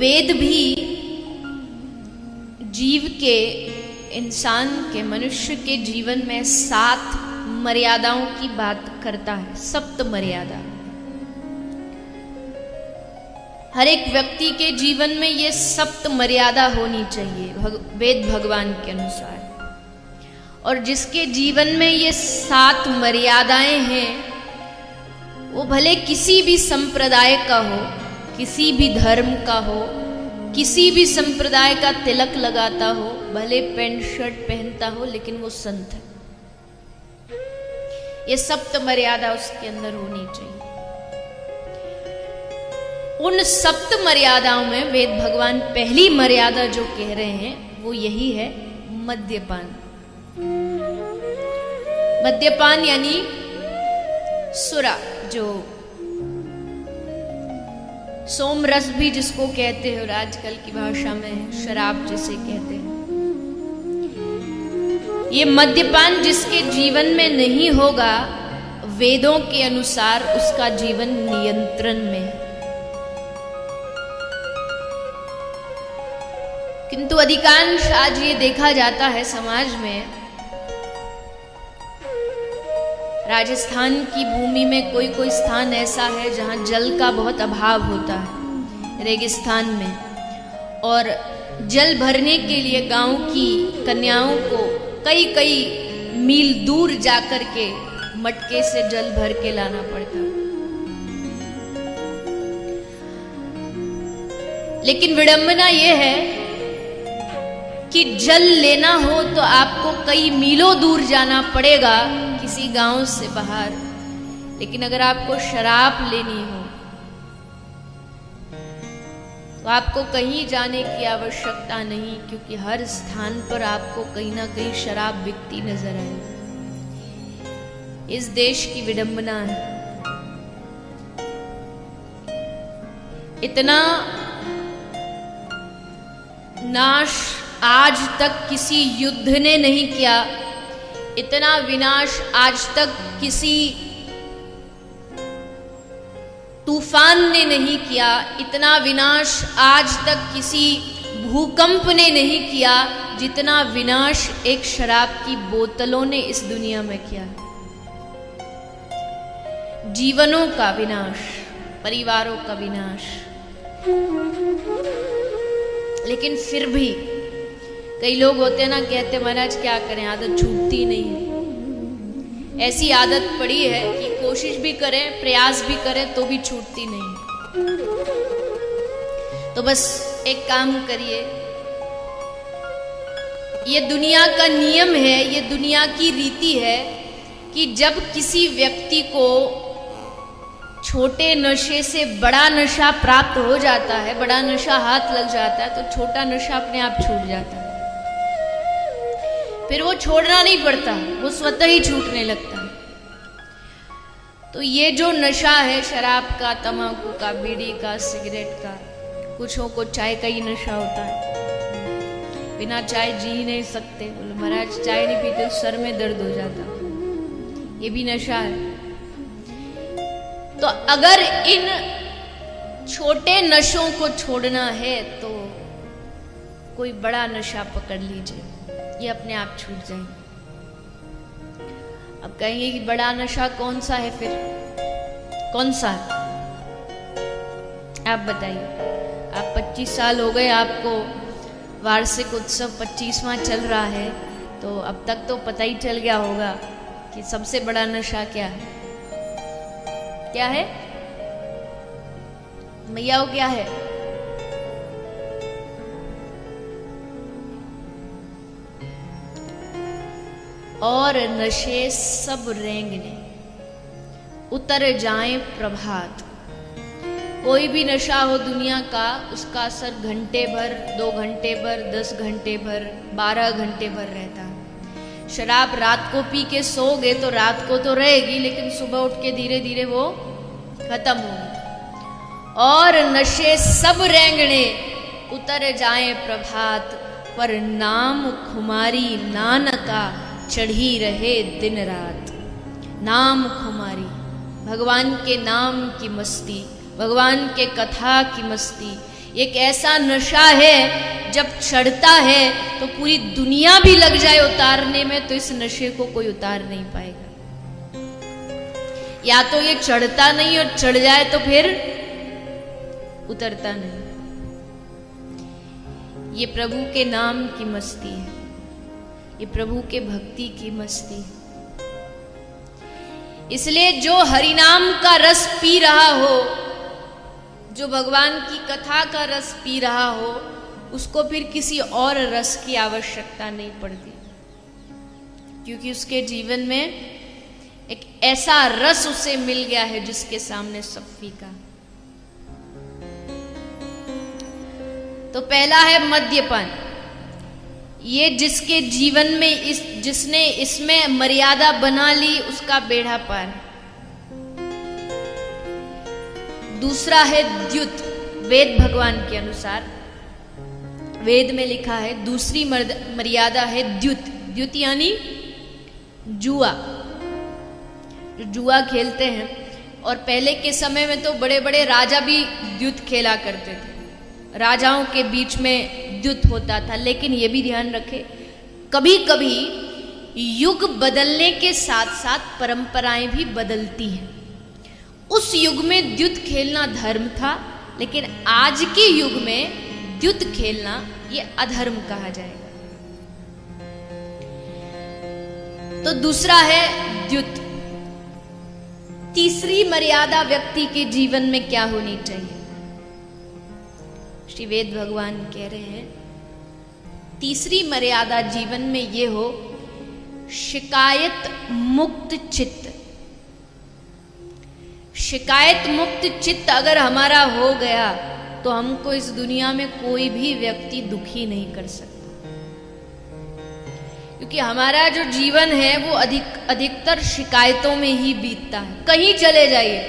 वेद भी जीव के, इंसान के, मनुष्य के जीवन में 7 मर्यादाओं की बात करता है। 7 मर्यादा हर एक व्यक्ति के जीवन में ये 7 मर्यादा होनी चाहिए वेद भगवान के अनुसार। और जिसके जीवन में ये 7 मर्यादाएं हैं, वो भले किसी भी संप्रदाय का हो, किसी भी धर्म का हो, किसी भी संप्रदाय का तिलक लगाता हो, भले पैंट शर्ट पहनता हो, लेकिन वो संत है। ये 7 मर्यादा उसके अंदर होनी चाहिए। उन 7 मर्यादाओं में वेद भगवान पहली मर्यादा जो कह रहे हैं वो यही है, मद्यपान। मद्यपान यानी सुरा, जो सोमरस भी जिसको कहते हैं और आजकल की भाषा में शराब जिसे कहते हैं। ये मद्यपान जिसके जीवन में नहीं होगा, वेदों के अनुसार उसका जीवन नियंत्रण में है। किंतु अधिकांश आज ये देखा जाता है समाज में, राजस्थान की भूमि में कोई कोई स्थान ऐसा है जहां जल का बहुत अभाव होता है, रेगिस्तान में, और जल भरने के लिए गांव की कन्याओं को कई कई मील दूर जाकर के मटके से जल भर के लाना पड़ता। लेकिन विडंबना यह है कि जल लेना हो तो आपको कई मीलों दूर जाना पड़ेगा किसी गांव से बाहर। लेकिन अगर आपको शराब लेनी हो तो आपको कहीं जाने की आवश्यकता नहीं, क्योंकहर स्थान पर आपको कहीं ना कहीं शराब बिकती नजर आएगी। इस देश की विडंबना है। इतना नाश आज तक किसी युद्ध ने नहीं किया, इतना विनाश आज तक किसी तूफान ने नहीं किया, इतना विनाश आज तक किसी भूकंप ने नहीं किया, जितना विनाश एक शराब की बोतलों ने इस दुनिया में किया। जीवनों का विनाश, परिवारों का विनाश। लेकिन फिर भी कई लोग होते हैं ना, कहते महाराज क्या करें, आदत छूटती नहीं है। ऐसी आदत पड़ी है कि कोशिश भी करें, प्रयास भी करें तो भी छूटती नहीं। तो बस एक काम करिए, ये दुनिया का नियम है, ये दुनिया की रीति है कि जब किसी व्यक्ति को छोटे नशे से बड़ा नशा प्राप्त हो जाता है, बड़ा नशा हाथ लग जाता है, तो छोटा नशा अपने आप छूट जाता है। फिर वो छोड़ना नहीं पड़ता, वो स्वतः ही छूटने लगता है। तो ये जो नशा है शराब का, तंबाकू का, बीड़ी का, सिगरेट का, कुछों को चाय का ही नशा होता है। बिना चाय जी ही नहीं सकते, बोले महाराज चाय नहीं पीते तो सर में दर्द हो जाता, ये भी नशा है। तो अगर इन छोटे नशों को छोड़ना है तो कोई बड़ा नशा पकड़ लीजिए, ये अपने आप छूट जाएंगे। अब कहेंगे कि बड़ा नशा कौन सा है, फिर कौन सा है आप बताइए। आप 25 साल हो गए, आपको वार्षिक उत्सव 25वां चल रहा है, तो अब तक तो पता ही चल गया होगा कि सबसे बड़ा नशा क्या है। क्या है मैया, क्या है? और नशे सब रेंगने उतर जाएं प्रभात। कोई भी नशा हो दुनिया का, उसका असर घंटे भर, 2 घंटे भर, 10 घंटे भर, 12 घंटे भर रहता है। शराब रात को पी के सो गए तो रात को तो रहेगी, लेकिन सुबह उठ के धीरे धीरे वो खत्म होगी। और नशे सब रेंगने उतर जाएं प्रभात, पर नाम खुमारी नानका चढ़ी रहे दिन रात। नाम खुमारी, भगवान के नाम की मस्ती, भगवान के कथा की मस्ती, एक ऐसा नशा है जब चढ़ता है तो पूरी दुनिया भी लग जाए उतारने में तो इस नशे को कोई उतार नहीं पाएगा। या तो ये चढ़ता नहीं और चढ़ जाए तो फिर उतरता नहीं। ये प्रभु के नाम की मस्ती है, ये प्रभु के भक्ति की मस्ती है। इसलिए जो हरिनाम का रस पी रहा हो, जो भगवान की कथा का रस पी रहा हो, उसको फिर किसी और रस की आवश्यकता नहीं पड़ती, क्योंकि उसके जीवन में एक ऐसा रस उसे मिल गया है जिसके सामने सब फीका। तो पहला है मद्यपान। ये जिसके जीवन में जिसने इसमें मर्यादा बना ली उसका बेड़ा पार। दूसरा है द्युत। वेद भगवान के अनुसार वेद में लिखा है दूसरी मर्यादा है द्युत। द्युत यानी जुआ। जो जुआ खेलते हैं, और पहले के समय में तो बड़े बड़े राजा भी द्युत खेला करते थे, राजाओं के बीच में द्युत होता था। लेकिन ये भी ध्यान रखें, कभी कभी युग बदलने के साथ साथ परंपराएं भी बदलती हैं। उस युग में द्युत खेलना धर्म था, लेकिन आज के युग में द्युत खेलना ये अधर्म कहा जाएगा। तो दूसरा है द्युत। तीसरी मर्यादा व्यक्ति के जीवन में क्या होनी चाहिए? श्री वेद भगवान कह रहे हैं तीसरी मर्यादा जीवन में ये हो, शिकायत मुक्त चित्त। शिकायत मुक्त चित्त अगर हमारा हो गया तो हमको इस दुनिया में कोई भी व्यक्ति दुखी नहीं कर सकता, क्योंकि हमारा जो जीवन है वो अधिकतर शिकायतों में ही बीतता है। कहीं चले जाइए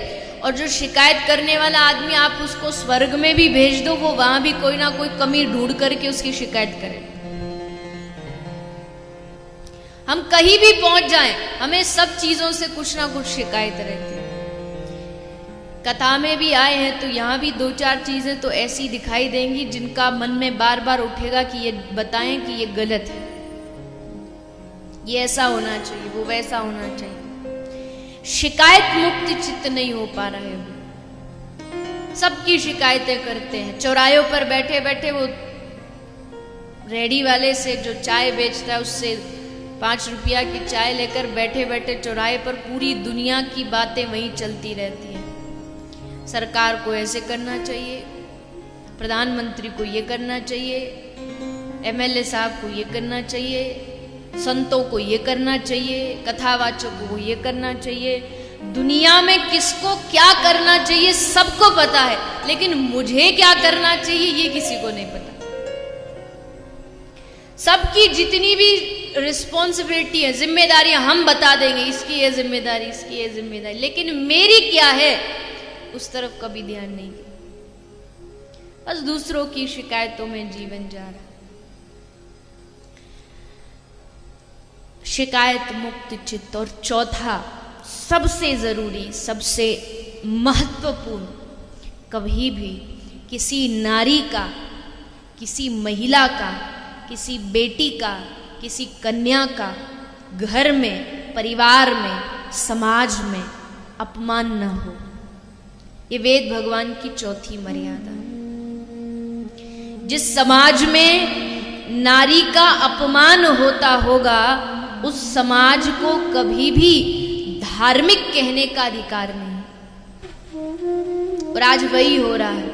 और जो शिकायत करने वाला आदमी, आप उसको स्वर्ग में भी भेज दो, वो वहां भी कोई ना कोई कमी ढूंढ करके उसकी शिकायत करे। हम कहीं भी पहुंच जाएं, हमें सब चीजों से कुछ ना कुछ शिकायत रहती है। कथा में भी आए हैं तो यहां भी दो चार चीजें तो ऐसी दिखाई देंगी जिनका मन में बार बार उठेगा कि ये बताएं कि ये गलत है, ये ऐसा होना चाहिए, वो वैसा होना चाहिए। शिकायत मुक्त चित्त नहीं हो पा रहे हो, सबकी शिकायतें करते हैं। चौराहों पर बैठे बैठे वो रेडी वाले से जो चाय बेचता है उससे 5 रुपया की चाय लेकर बैठे बैठे चौराहे पर पूरी दुनिया की बातें वहीं चलती रहती हैं। सरकार को ऐसे करना चाहिए, प्रधानमंत्री को ये करना चाहिए, एमएलए साहब को ये करना चाहिए, संतों को ये करना चाहिए, कथावाचकों को ये करना चाहिए। दुनिया में किसको क्या करना चाहिए सबको पता है, लेकिन मुझे क्या करना चाहिए ये किसी को नहीं पता। सबकी जितनी भी रिस्पॉन्सिबिलिटी है, जिम्मेदारियां हम बता देंगे, इसकी ये जिम्मेदारी, इसकी ये जिम्मेदारी, लेकिन मेरी क्या है उस तरफ कभी ध्यान नहीं दिया। बस दूसरों की शिकायतों में जीवन जा रहा। शिकायत मुक्त चित्त। और चौथा सबसे जरूरी, सबसे महत्वपूर्ण, कभी भी किसी नारी का, किसी महिला का, किसी बेटी का, किसी कन्या का घर में, परिवार में, समाज में अपमान न हो। ये वेद भगवान की चौथी मर्यादा है। जिस समाज में नारी का अपमान होता होगा उस समाज को कभी भी धार्मिक कहने का अधिकार नहीं। और आज वही हो रहा है।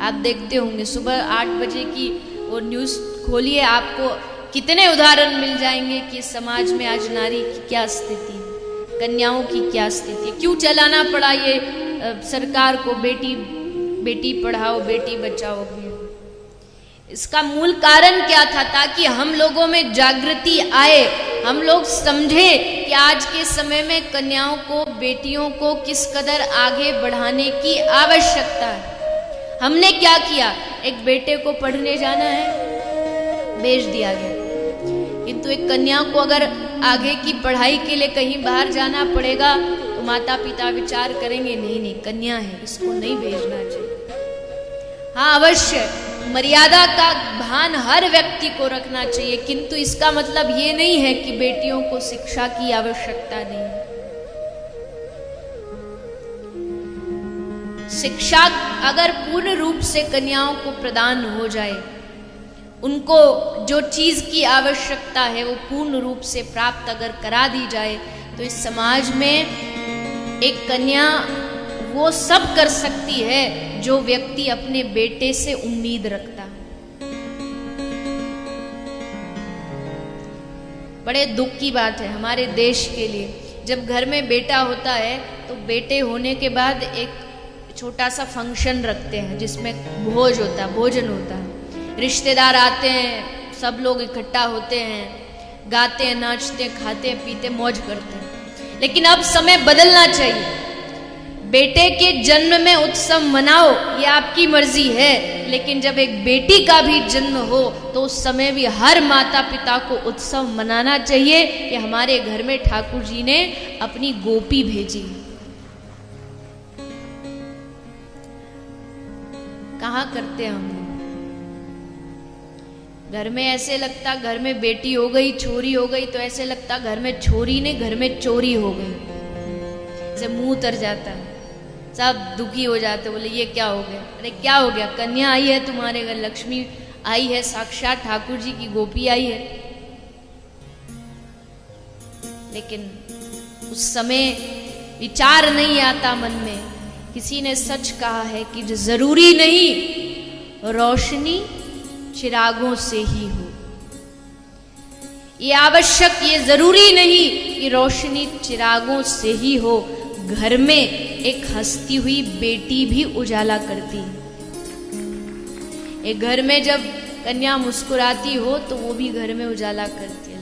आप देखते होंगे सुबह 8 बजे की वो न्यूज़ खोलिए, आपको कितने उदाहरण मिल जाएंगे कि समाज में आज नारी की क्या स्थिति, कन्याओं की क्या स्थिति। क्यों चलाना पड़ा ये सरकार को बेटी पढ़ाओ बेटी बचाओ अभियान? इसका मूल कारण क्या था? ताकि हम लोगों में जागृति आए, हम लोग समझे कि आज के समय में कन्याओं को, बेटियों को किस कदर आगे बढ़ाने की आवश्यकता है। हमने क्या किया? एक बेटे को पढ़ने जाना है, भेज दिया गया, किंतु एक कन्या को अगर आगे की पढ़ाई के लिए कहीं बाहर जाना पड़ेगा माता पिता विचार करेंगे नहीं नहीं कन्या है, इसको नहीं भेजना चाहिए। हाँ अवश्य मर्यादा का भान हर व्यक्ति को रखना चाहिए, किंतु इसका मतलब ये नहीं है कि बेटियों को शिक्षा की आवश्यकता नहीं है। शिक्षा अगर पूर्ण रूप से कन्याओं को प्रदान हो जाए, उनको जो चीज की आवश्यकता है वो पूर्ण रूप से प्राप्त अगर करा दी जाए, तो इस समाज में एक कन्या वो सब कर सकती है जो व्यक्ति अपने बेटे से उम्मीद रखता है। बड़े दुख की बात है हमारे देश के लिए, जब घर में बेटा होता है तो बेटे होने के बाद एक छोटा सा फंक्शन रखते हैं जिसमें भोजन होता है, रिश्तेदार आते हैं, सब लोग इकट्ठा होते हैं, गाते हैं, नाचते हैं, खाते हैं, पीते, मौज करते हैं। लेकिन अब समय बदलना चाहिए। बेटे के जन्म में उत्सव मनाओ, ये आपकी मर्जी है, लेकिन जब एक बेटी का भी जन्म हो तो उस समय भी हर माता पिता को उत्सव मनाना चाहिए कि हमारे घर में ठाकुर जी ने अपनी गोपी भेजी। कहाँ करते हैं हम? घर में ऐसे लगता घर में बेटी हो गई, छोरी हो गई, तो ऐसे लगता घर में छोरी ने घर में चोरी हो गई, जैसे मुंह उतर जाता है, सब दुखी हो जाते, बोले ये क्या हो गया? अरे क्या हो गया? कन्या आई है तुम्हारे घर, लक्ष्मी आई है, साक्षात ठाकुर जी की गोपी आई है। लेकिन उस समय विचार नहीं आता मन में। किसी ने सच कहा है कि जो जरूरी नहीं रोशनी चिरागों से ही हो, ये आवश्यक, ये जरूरी नहीं कि रोशनी चिरागों से ही हो। घर में एक हंसती हुई बेटी भी उजाला करती है। एक घर में जब कन्या मुस्कुराती हो तो वो भी घर में उजाला करती है।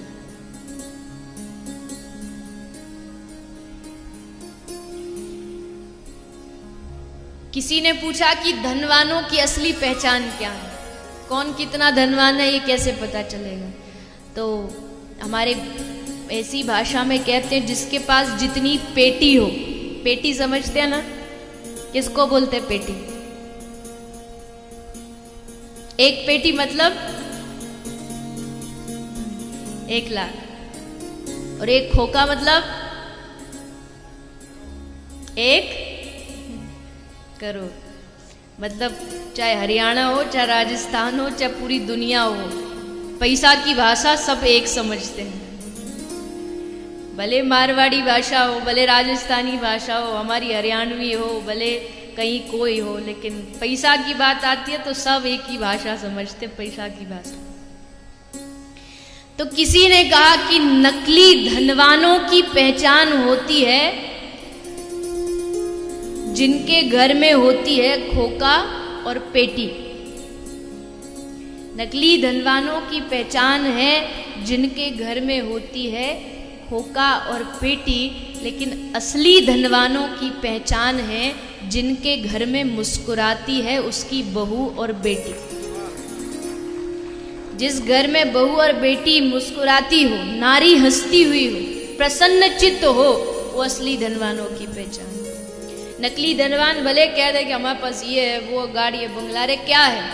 किसी ने पूछा कि धनवानों की असली पहचान क्या है, कौन कितना धनवान है ये कैसे पता चलेगा? तो हमारे ऐसी भाषा में कहते हैं जिसके पास जितनी पेटी हो, पेटी समझते हैं ना, किसको बोलते हैं पेटी? एक पेटी मतलब 1 लाख, और एक खोखा मतलब 1 करोड़। मतलब चाहे हरियाणा हो, चाहे राजस्थान हो, चाहे पूरी दुनिया हो, पैसा की भाषा सब एक समझते हैं। भले मारवाड़ी भाषा हो, भले राजस्थानी भाषा हो, हमारी हरियाणवी हो, भले कहीं कोई हो, लेकिन पैसा की बात आती है तो सब एक ही भाषा समझते, पैसा की भाषा। तो किसी ने कहा कि नकली धनवानों की पहचान होती है जिनके घर में होती है खोका और पेटी। नकली धनवानों की पहचान है जिनके घर में होती है खोका और पेटी, लेकिन असली धनवानों की पहचान है जिनके घर में मुस्कुराती है उसकी बहू और बेटी। जिस घर में बहू और बेटी मुस्कुराती हो, नारी हंसती हुई हो, प्रसन्न चित्त हो, वो असली धनवानों की पहचान। नकली धनवान भले कह दे कि हमारे पास ये है, वो गाड़ी है, बंगला, रे क्या है?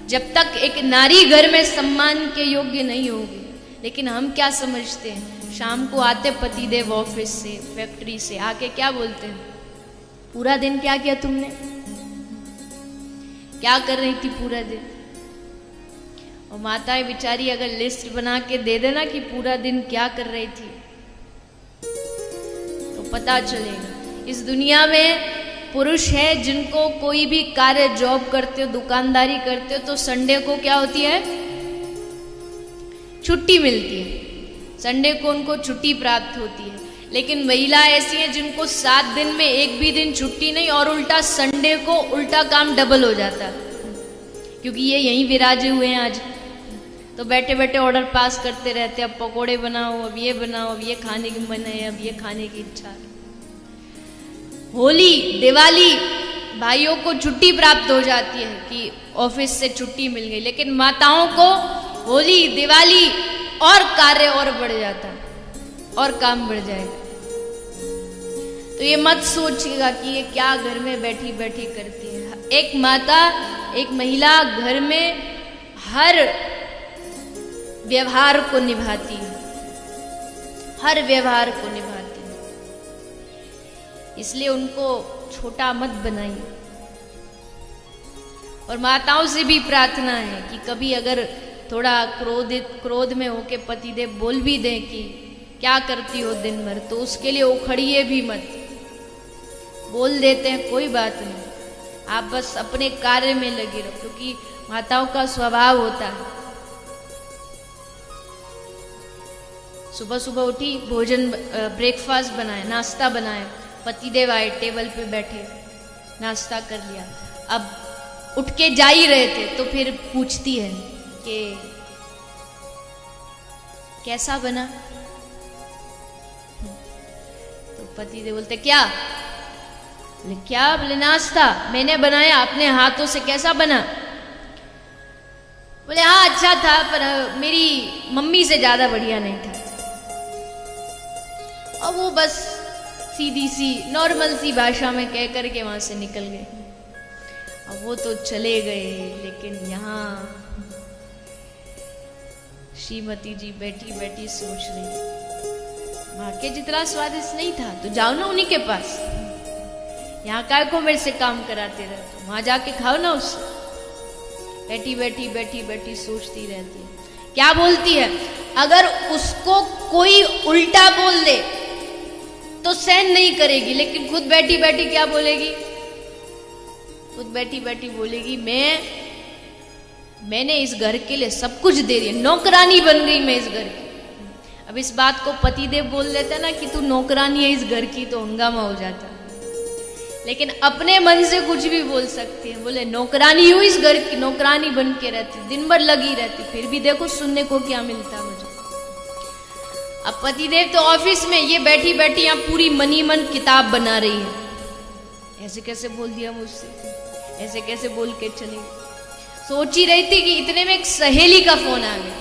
जब तक एक नारी घर में सम्मान के योग्य नहीं होगी। लेकिन हम क्या समझते हैं? शाम को आते पतिदेव ऑफिस से, फैक्ट्री से, आके क्या बोलते हैं? पूरा दिन क्या किया तुमने? क्या कर रही थी पूरा दिन? और माताएं बेचारी अगर लिस्ट बना के दे देना कि पूरा दिन क्या कर रही थी, तो पता चलेगा। इस दुनिया में पुरुष है जिनको कोई भी कार्य, जॉब करते हो, दुकानदारी करते हो, तो संडे को क्या होती है? छुट्टी मिलती है। संडे को उनको छुट्टी प्राप्त होती है। लेकिन महिला ऐसी है जिनको 7 दिन में एक भी दिन छुट्टी नहीं, और उल्टा संडे को उल्टा काम डबल हो जाता है, क्योंकि ये यहीं विराजे हुए हैं आज। तो बैठे बैठे ऑर्डर पास करते रहते, अब पकोड़े बनाओ, अब ये बनाओ, अब ये खाने की मन है, अब ये खाने की इच्छा है। होली, दिवाली, भाइयों को छुट्टी प्राप्त हो जाती है कि ऑफिस से छुट्टी मिल गई, लेकिन माताओं को होली, दिवाली और कार्य और बढ़ जाता है, और काम बढ़ जाएगा। तो ये मत सोचिएगा कि ये क्या घर में बैठी बैठी करती है। एक माता एक महिला घर में हर व्यवहार को निभाती है, हर व्यवहार को निभाती है, इसलिए उनको छोटा मत बनाइए। और माताओं से भी प्रार्थना है कि कभी अगर थोड़ा क्रोध में होके पतिदेव बोल भी दें कि क्या करती हो दिन भर, तो उसके लिए उखड़िए भी मत। बोल देते हैं कोई बात नहीं, आप बस अपने कार्य में लगे रहो, क्योंकि माताओं का स्वभाव होता है। सुबह सुबह उठी, भोजन ब्रेकफास्ट बनाए, नाश्ता बनाए, पतिदेव आए, टेबल पे बैठे, नाश्ता कर लिया। अब उठ के जा ही रहे थे तो फिर पूछती है कि कैसा बना? तो पतिदेव बोलते क्या? बोले क्या? बोले नाश्ता मैंने बनाया अपने हाथों से, कैसा बना? बोले हाँ अच्छा था, पर मेरी मम्मी से ज्यादा बढ़िया नहीं था। और वो बस सीधी सी नॉर्मल सी भाषा में कह करके वहां से निकल गए। अब वो तो चले गए, लेकिन यहाँ श्रीमती जी बैठी बैठी सोच रही, वाकई जितना स्वादिष्ट नहीं था तो जाओ ना उन्हीं के पास, यहाँ काय को मेरे से काम कराते रहते, वहां जाके खाओ ना उससे। बैठी बैठी बैठी बैठी सोचती रहती है। क्या बोलती है? अगर उसको कोई उल्टा बोल दे तो सहन नहीं करेगी, लेकिन खुद बैठी बैठी क्या बोलेगी? खुद बैठी बैठी बोलेगी मैंने इस घर के लिए सब कुछ दे दिया, नौकरानी बन गई मैं इस घर की। अब इस बात को पतिदेव बोल देता ना कि तू नौकरानी है इस घर की, तो हंगामा हो जाता। लेकिन अपने मन से कुछ भी बोल सकती है, बोले नौकरानी हूं इस घर की, नौकरानी बन के रहती, दिन भर लगी रहती, फिर भी देखो सुनने को क्या मिलता मुझे। अब पतिदेव तो ऑफिस में, ये बैठी बैठी यहाँ पूरी मनी मन किताब बना रही है। ऐसे कैसे बोल दिया मुझसे, ऐसे कैसे बोल के चली। सोची रही थी कि इतने में एक सहेली का फोन आ गया,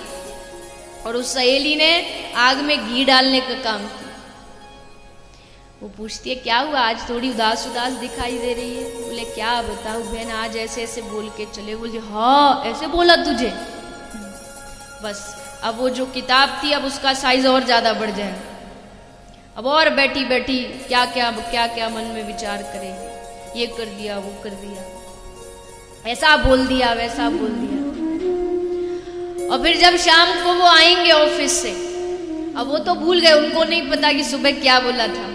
और उस सहेली ने आग में घी डालने का काम किया। वो पूछती है क्या हुआ, आज थोड़ी उदास उदास दिखाई दे रही है? बोले क्या बताऊं बहन, आज ऐसे ऐसे बोल के चले। बोले हाँ ऐसे बोला तुझे? बस अब वो जो किताब थी अब उसका साइज और ज्यादा बढ़ जाए। अब और बैठी बैठी क्या क्या मन में विचार करेगी, ये कर दिया वो कर दिया, ऐसा बोल दिया वैसा बोल दिया। और फिर जब शाम को वो आएंगे ऑफिस से, अब वो तो भूल गए, उनको नहीं पता कि सुबह क्या बोला था,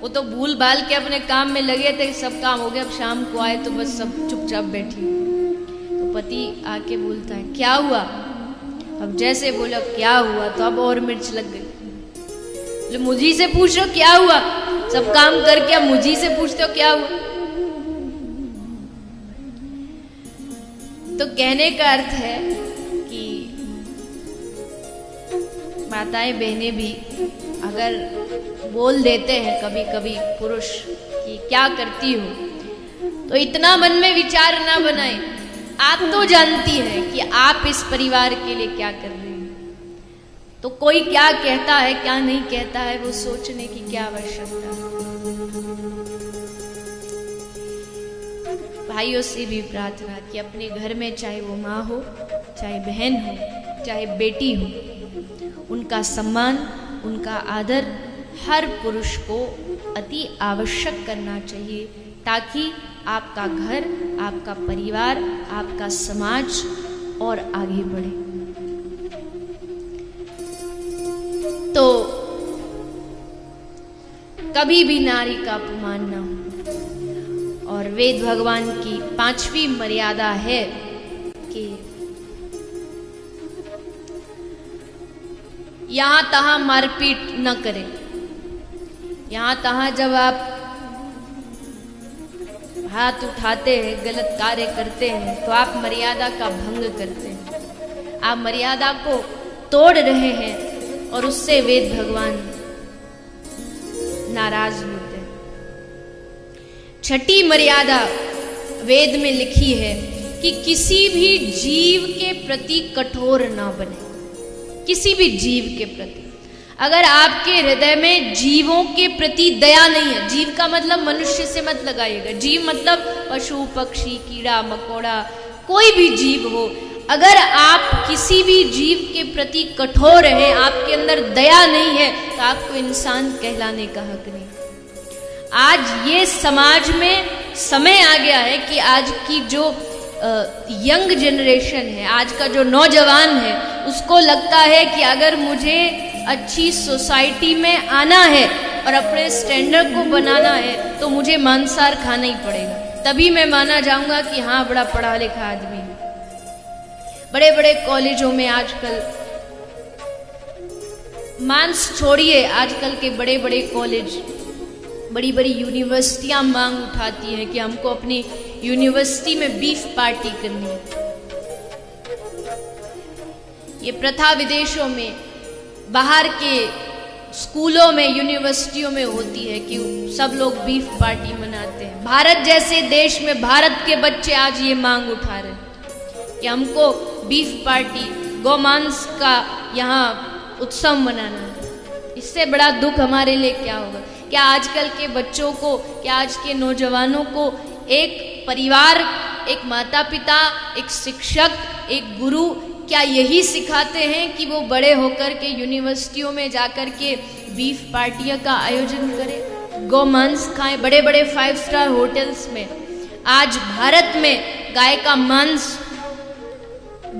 वो तो भूल भाल के अपने काम में लगे थे, सब काम हो गया। अब शाम को आए तो बस सब चुपचाप बैठी। तो पति आके बोलता है क्या हुआ? अब जैसे बोला क्या हुआ तो अब और मिर्च लग गई। बोले मुझी से पूछ रहे हो क्या हुआ, सब काम करके अब मुझी से पूछते हो क्या हुआ? तो कहने का अर्थ है कि माताएं बहनें भी अगर बोल देते हैं कभी कभी पुरुष कि क्या करती हो, तो इतना मन में विचार ना बनाए। आप तो जानती हैं कि आप इस परिवार के लिए क्या कर रही हैं, तो कोई क्या कहता है क्या नहीं कहता है वो सोचने की क्या आवश्यकता है। भाइयों से भी प्रार्थना कि अपने घर में चाहे वो माँ हो, चाहे बहन हो, चाहे बेटी हो, उनका सम्मान, उनका आदर हर पुरुष को अति आवश्यक करना चाहिए, ताकि आपका घर, आपका परिवार, आपका समाज और आगे बढ़े। तो कभी भी नारी का अपमान न हो। और वेद भगवान की 5वीं मर्यादा है कि यहां तहां मारपीट न करें। यहां तहां जब आप हाथ उठाते हैं, गलत कार्य करते हैं, तो आप मर्यादा का भंग करते हैं, आप मर्यादा को तोड़ रहे हैं, और उससे वेद भगवान नाराज होते हैं। 6ठी मर्यादा वेद में लिखी है कि किसी भी जीव के प्रति कठोर ना बने। किसी भी जीव के प्रति, अगर आपके हृदय में जीवों के प्रति दया नहीं है, जीव का मतलब मनुष्य से मत लगाइएगा, जीव मतलब पशु पक्षी कीड़ा मकोड़ा कोई भी जीव हो, अगर आप किसी भी जीव के प्रति कठोर हैं, आपके अंदर दया नहीं है, तो आपको इंसान कहलाने का हक नहीं। आज ये समाज में समय आ गया है कि आज की जो यंग जनरेशन है, आज का जो नौजवान है, उसको लगता है कि अगर मुझे अच्छी सोसाइटी में आना है और अपने स्टैंडर्ड को बनाना है तो मुझे मांसाहार खाना ही पड़ेगा, तभी मैं माना जाऊंगा कि हाँ बड़ा पढ़ा लिखा आदमी है। बड़े बड़े कॉलेजों में आजकल, मांस छोड़िए, आजकल के बड़े बड़े कॉलेज, बड़ी बड़ी यूनिवर्सिटियां मांग उठाती हैं कि हमको अपनी यूनिवर्सिटी में बीफ पार्टी करनी है। ये प्रथा विदेशों में, बाहर के स्कूलों में, यूनिवर्सिटियों में होती है कि सब लोग बीफ पार्टी मनाते हैं। भारत जैसे देश में भारत के बच्चे आज ये मांग उठा रहे हैं कि हमको बीफ पार्टी, गौमांस का यहाँ उत्सव मनाना है। इससे बड़ा दुख हमारे लिए क्या होगा? क्या आजकल के बच्चों को, क्या आज के नौजवानों को एक परिवार, एक माता पिता, एक शिक्षक, एक गुरु, क्या यही सिखाते हैं कि वो बड़े होकर के यूनिवर्सिटियों में जाकर के बीफ पार्टियों का आयोजन करें, गौमांस खाएं? बड़े बड़े 5 स्टार होटल्स में आज भारत में गाय का मांस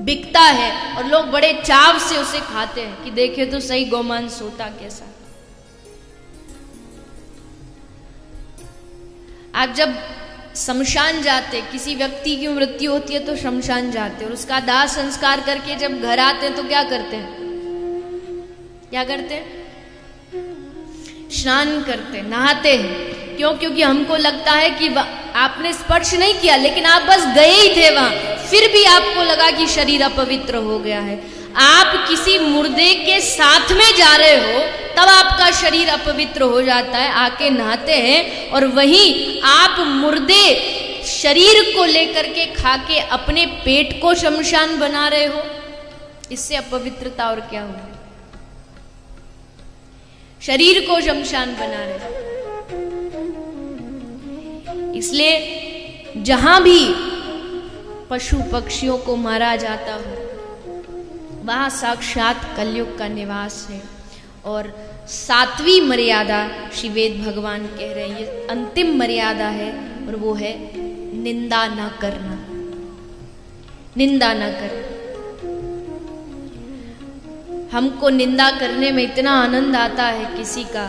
बिकता है और लोग बड़े चाव से उसे खाते हैं कि देखे तो सही गौमांस होता कैसा। आप जब शमशान जाते, किसी व्यक्ति की मृत्यु होती है तो शमशान जाते और उसका दाह संस्कार करके जब घर आते हैं तो क्या करते हैं? क्या करते हैं? स्नान करते, नहाते हैं। क्यों? क्योंकि हमको लगता है कि आपने स्पर्श नहीं किया, लेकिन आप बस गए ही थे वहां, फिर भी आपको लगा कि शरीर अपवित्र हो गया है। आप किसी मुर्दे के साथ में जा रहे हो तब आपका शरीर अपवित्र हो जाता है, आके नहाते हैं, और वहीं आप मुर्दे शरीर को लेकर के खा के अपने पेट को शमशान बना रहे हो। इससे अपवित्रता और क्या होगी? शरीर को शमशान बना रहे हो। इसलिए जहां भी पशु पक्षियों को मारा जाता हो वहां साक्षात कलयुग का निवास है। और 7वीं मर्यादा श्री वेद भगवान कह रहे हैं, ये अंतिम मर्यादा है, और वो है निंदा ना करना। निंदा ना करना। हमको निंदा करने में इतना आनंद आता है किसी का,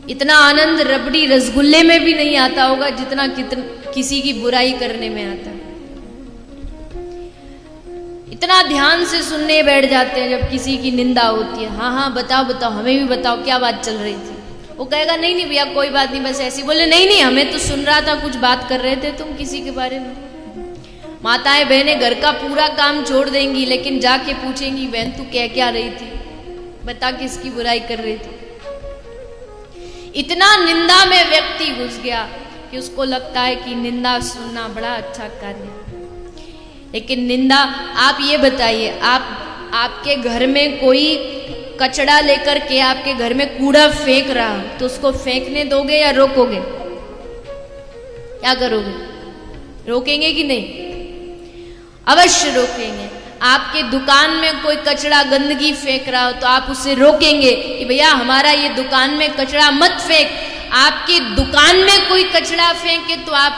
इतना आनंद रबड़ी रसगुल्ले में भी नहीं आता होगा जितना किसी की बुराई करने में आता है। इतना ध्यान से सुनने बैठ जाते हैं जब किसी की निंदा होती है। हाँ हाँ बताओ बताओ, हमें भी बताओ क्या बात चल रही थी। वो कहेगा नहीं नहीं भैया कोई बात नहीं, बस ऐसी। बोले नहीं नहीं हमें तो सुन रहा था, कुछ बात कर रहे थे तुम किसी के बारे में। माताएं बहनें घर का पूरा काम छोड़ देंगी, लेकिन जाके पूछेंगी बहन तू कह क्या रही थी, बता किसकी बुराई कर रही थी। इतना निंदा में व्यक्ति घुस गया कि उसको लगता है कि निंदा सुनना बड़ा अच्छा कार्य है। लेकिन निंदा, आप ये बताइए, आपके घर में कोई कचड़ा लेकर के आपके घर में कूड़ा फेंक रहा तो उसको फेंकने दोगे या रोकोगे? क्या करोगे? रोकेंगे कि नहीं? अवश्य रोकेंगे। आपके दुकान में कोई कचड़ा गंदगी फेंक रहा हो तो आप उसे रोकेंगे कि भैया हमारा ये दुकान में कचड़ा मत फेंक। आपकी दुकान में कोई कचड़ा फेंके तो आप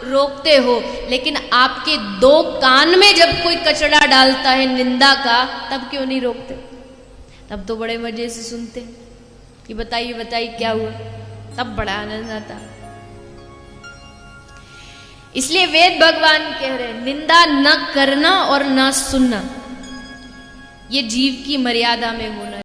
रोकते हो, लेकिन आपके 2 कान में जब कोई कचड़ा डालता है निंदा का, तब क्यों नहीं रोकते? तब तो बड़े मजे से सुनते कि बताइए बताइए क्या हुआ, तब बड़ा आनंद आता। इसलिए वेद भगवान कह रहे हैं निंदा न करना और न सुनना, ये जीव की मर्यादा में होना।